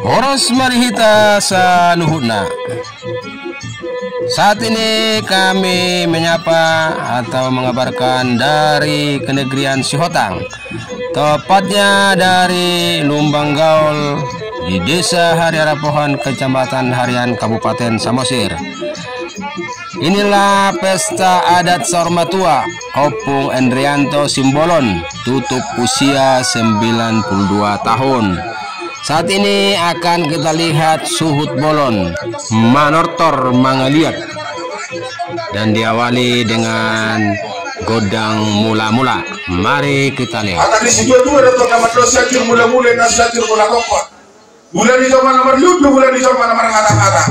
Horos marihita sa luhutna. Saat ini kami menyapa atau mengabarkan dari kenegrian Sihotang, tepatnya dari Lumbang Gaul di Desa Hariara Pohon, Kecamatan Harian, Kabupaten Samosir. Inilah pesta adat Saurmatua Opung Endrianto Simbolon, tutup usia 92 tahun. Saat ini akan kita lihat suhut bolon manortor mangaliat, dan diawali dengan godang mula-mula. Mari kita lihat. Akan disitu-situ ada nama dosa mula-mula nasihatir mula-mula. Bulan di zaman nomor yudu, bulan di zaman nomor kata-kata.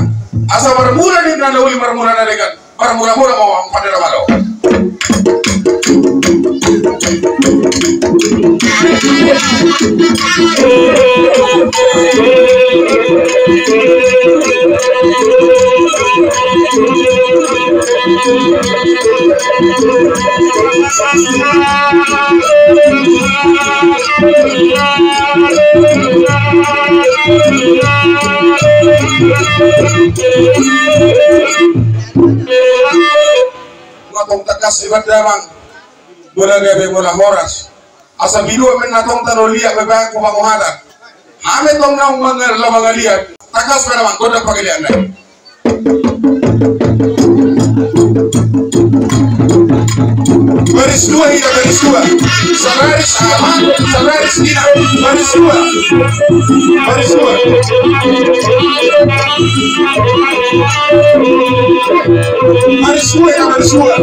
Asal bermula di nanda uli bermula nalegan, bermula-mula mau pada ramalo. Matong tegas ibadah bang, bola gebe bola moras. Asa bilu men natong tarolia bebe ko makuhada. Ame tong nang mangal la mangaliat. Tegas pada bang, goda pagilian dai. Baris dua hingga baris dua. Sabaris aman, sabaris ina. Baris dua. Baris dua. Baris dua ya baris dua.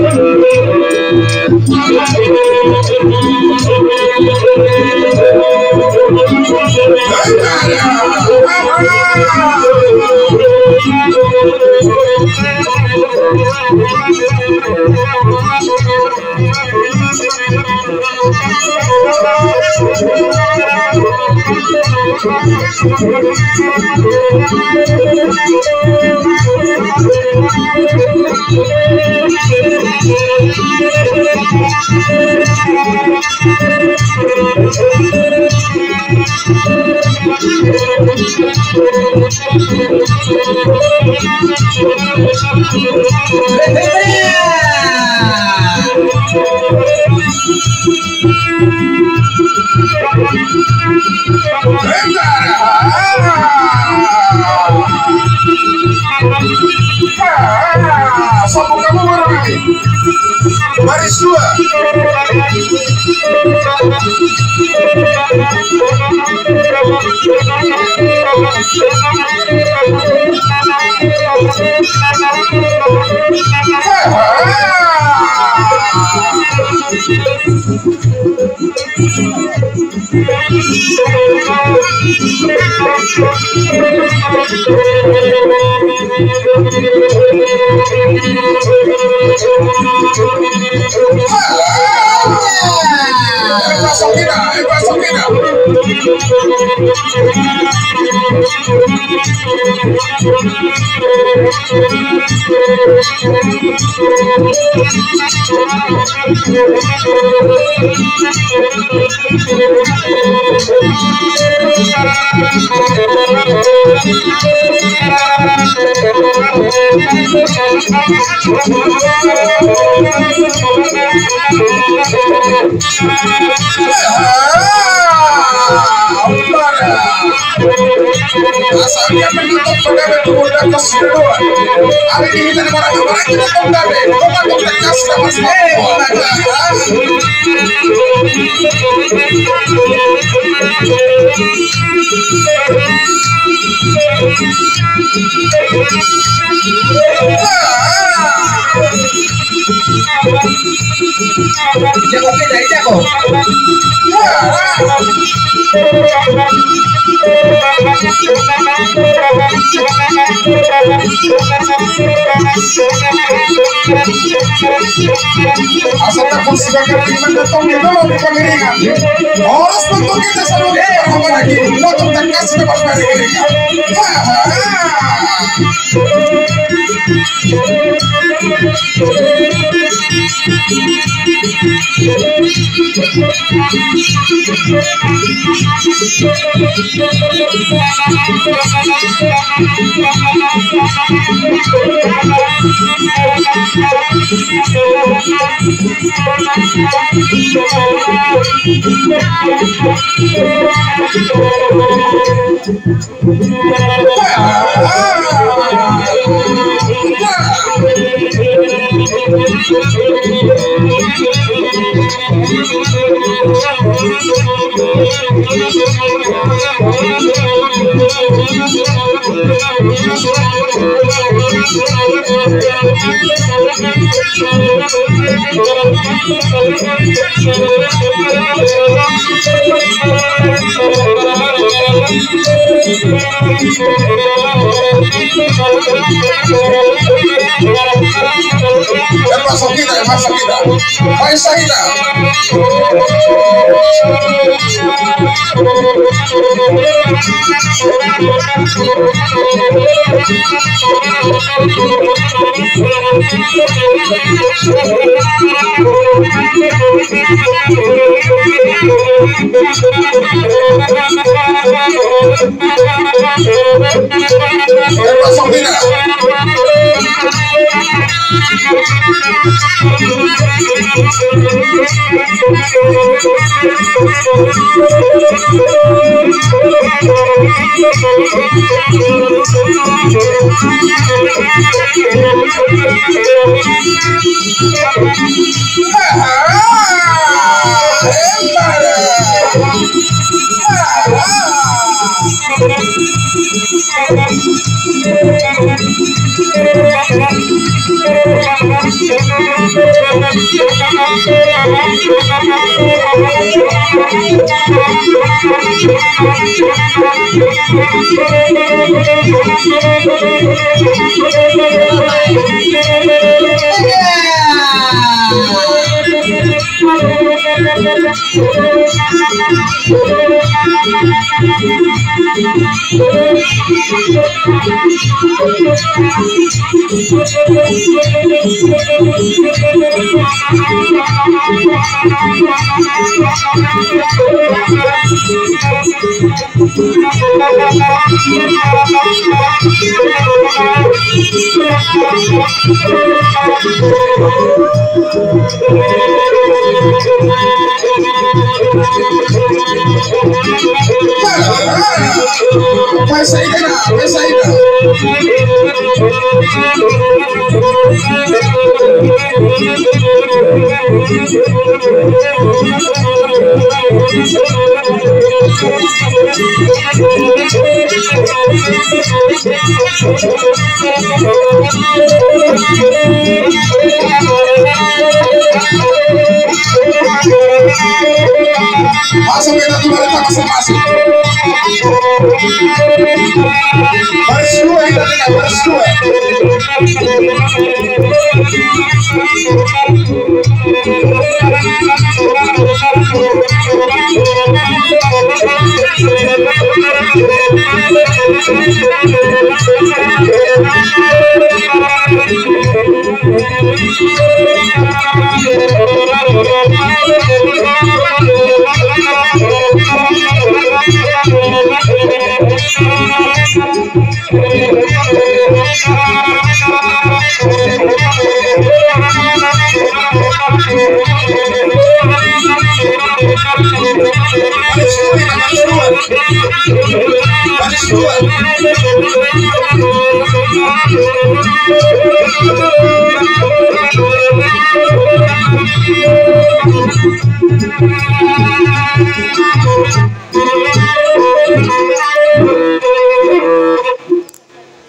Sambung kamu barang ini. Baris dua. Asalnya menutup pegawai pemuda keseluruhan. Hari ini kita barang-barang kita pegawai. Pembantu tegas dapat jago dari jago. Asalnya konsiderkan lima datang di dalam pemiringan. Harus bentuk kita selalu apa lagi? Untuk tegas dapat pemiringan. Paisa kita. Masuk kita tuh masing-masing. Baris dua kita lihat, baris dua.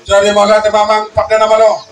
Jadi maga te mamang pakai nama lo.